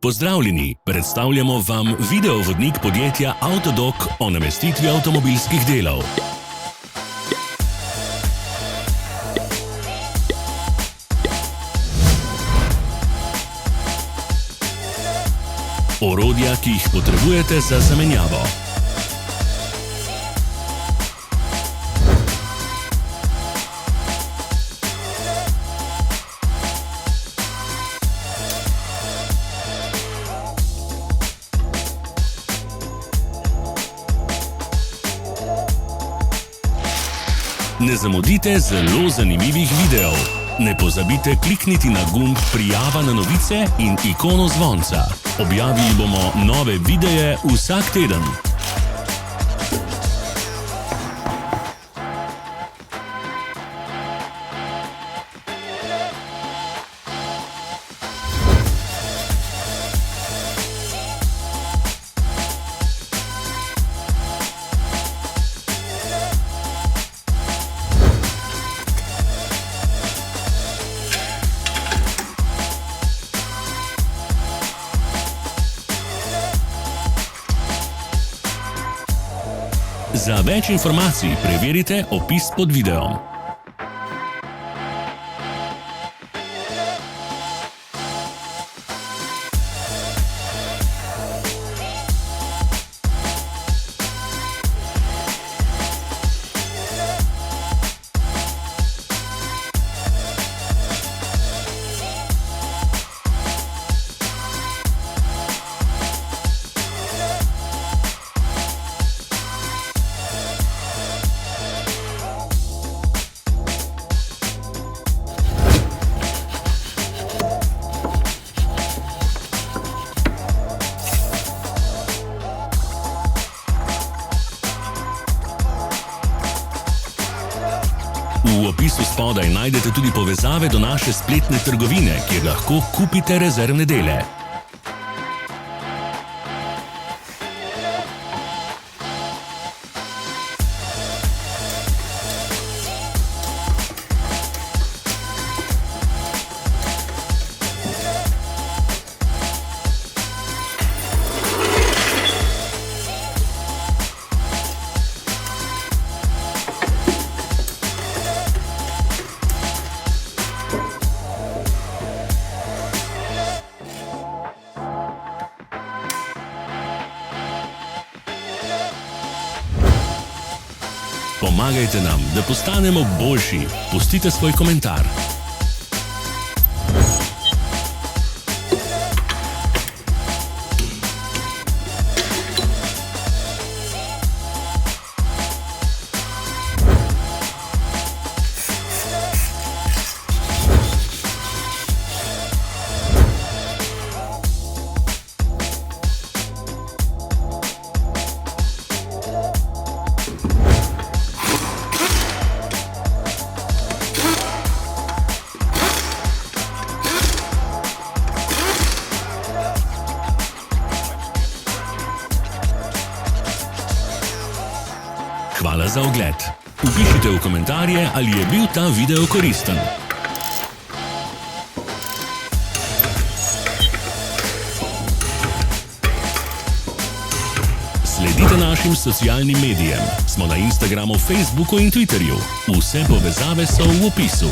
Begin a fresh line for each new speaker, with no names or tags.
Pozdravljeni, predstavljamo vam videovodnik podjetja Avtodok o namestitvi avtomobilskih delov. Orodja, ki jih potrebujete za zamenjavo. Ne zamudite zelo zanimivih videov. Ne pozabite klikniti na gumb Prijava na novice in ikono zvonca. Objavili bomo nove videe vsak teden. Za več informacij preverite opis pod videom. V opisu spodaj najdete tudi povezave do naše spletne trgovine, kjer lahko kupite rezervne dele. Pomagajte nam, da postanemo boljši. Pustite svoj komentar. Hvala za ogled. Vpišite v komentarje, ali je bil ta video koristen. Sledite našim socialnim medijem. Smo na Instagramu, Facebooku in Twitterju. Vse povezave so v opisu.